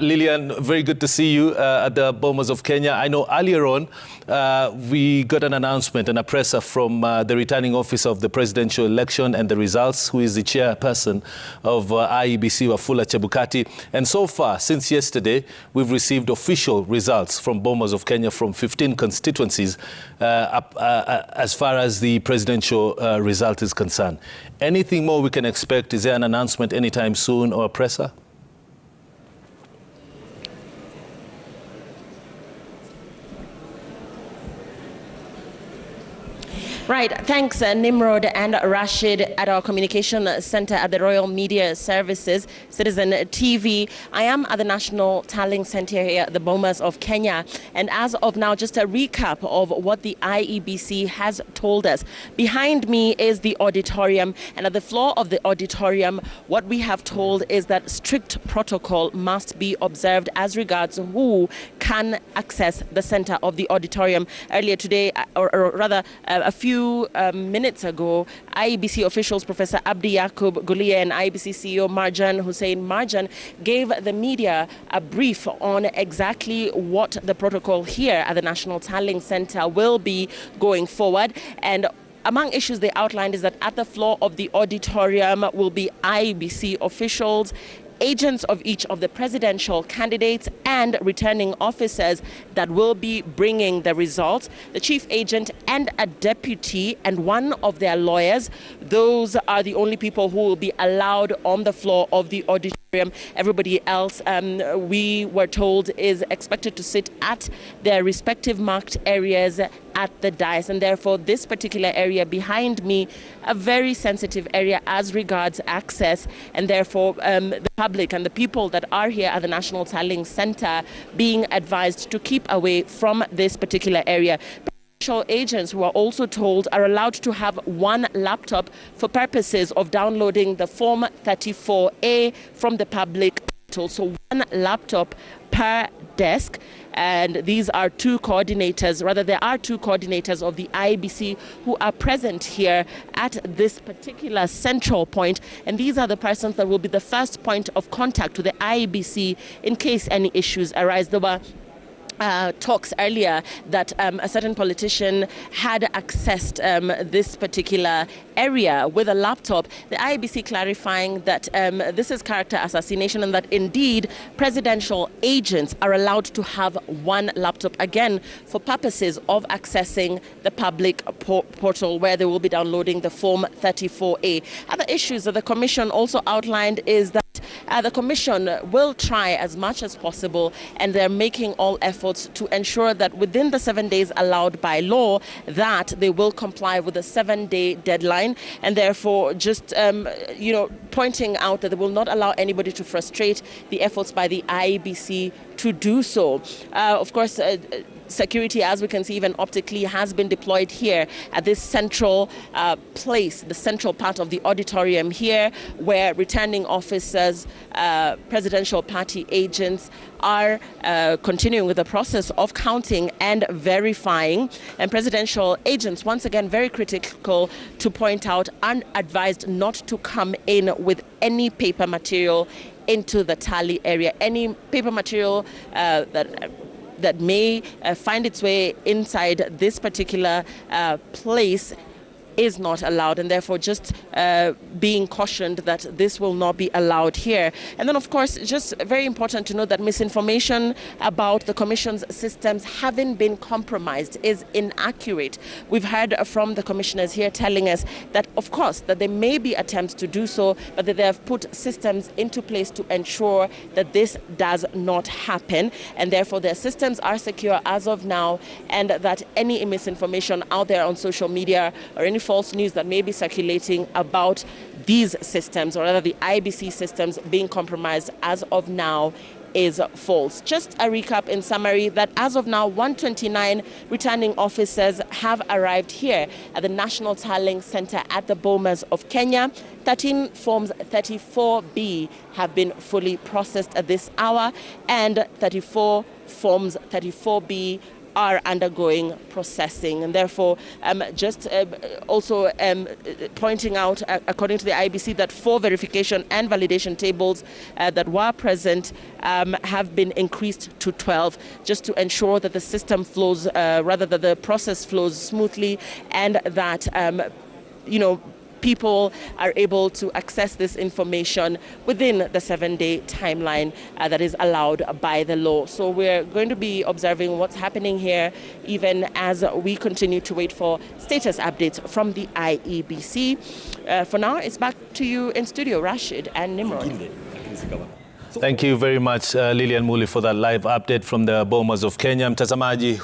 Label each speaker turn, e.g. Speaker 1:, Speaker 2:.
Speaker 1: Lillian, very good to see you at the Bomas of Kenya. I know earlier on we got an announcement and a presser from the returning officer of the presidential election and the results, who is the chairperson of IEBC, Wafula Chebukati. And so far, since yesterday, we've received official results from Bomas of Kenya from 15 constituencies as far as the presidential result is concerned. Anything more we can expect? Is there an announcement anytime soon or a presser?
Speaker 2: Right. Thanks, Nimrod and Rashid at our communication center at the Royal Media Services, Citizen TV. I am at the National Tallying Center here at the Bomas of Kenya. And as of now, just a recap of what the IEBC has told us. Behind me is the auditorium. And at the floor of the auditorium, what we have told is that strict protocol must be observed as regards who can access the center of the auditorium. Earlier today, or rather a few minutes ago, IEBC officials Professor Abdi Yakub Gulia and IEBC CEO Marjan Hussein Marjan gave the media a brief on exactly what the protocol here at the National Tallying Center will be going forward. And among issues they outlined is that at the floor of the auditorium will be IEBC officials, agents of each of the presidential candidates and returning officers that will be bringing the results, the chief agent and a deputy and one of their lawyers. Those are the only people who will be allowed on the floor of the auditorium. Everybody else, we were told, is expected to sit at their respective marked areas at the dais, and therefore this particular area behind me, a very sensitive area as regards access, and therefore the public and the people that are here at the National Tallying Center being advised to keep away from this particular area. Presidential agents, who are also told, are allowed to have one laptop for purposes of downloading the Form 34A from the public portal. So one laptop per desk. And these are two coordinators, rather there are two coordinators of the IEBC who are present here at this particular central point. And these are the persons that will be the first point of contact to the IEBC in case any issues arise. There were talks earlier that a certain politician had accessed this particular area with a laptop. The IEBC clarifying that this is character assassination and that indeed presidential agents are allowed to have one laptop, again for purposes of accessing the public portal where they will be downloading the Form 34A. Other issues that the Commission also outlined is that the Commission will try as much as possible, and they're making all efforts to ensure that within the 7 days allowed by law, that they will comply with the 7-day deadline, and therefore just pointing out that they will not allow anybody to frustrate the efforts by the IEBC to do so. Of course, security, as we can see even optically, has been deployed here at this central place, the central part of the auditorium here, where returning officers, presidential party agents are continuing with the process of counting and verifying. And presidential agents, once again, very critical to point out, unadvised not to come in with any paper material into the tally area. Any paper material that may find its way inside this particular place is not allowed, and therefore just being cautioned that this will not be allowed here. And then, of course, just very important to note that misinformation about the Commission's systems having been compromised is inaccurate. We've heard from the commissioners here telling us that, of course, that there may be attempts to do so, but that they have put systems into place to ensure that this does not happen, and therefore their systems are secure as of now, and that any misinformation out there on social media or any false news that may be circulating about these systems, or rather the IEBC systems being compromised as of now, is false. Just a recap in summary that as of now, 129 returning officers have arrived here at the National Tallying Center at the Bomas of Kenya. 13 Forms 34B have been fully processed at this hour, and 34 Forms 34B are undergoing processing. And therefore, just also pointing out, according to the IEBC, that 4 verification and validation tables that were present have been increased to 12, just to ensure that the system flows, rather that the process flows smoothly, and that people are able to access this information within the 7-day timeline that is allowed by the law. So we're going to be observing what's happening here, even as we continue to wait for status updates from the IEBC. For now, it's back to you in studio, Rashid and Nimrod.
Speaker 1: Thank you very much, Lilian Muli, for that live update from the Bomas of Kenya. Mtazamaji,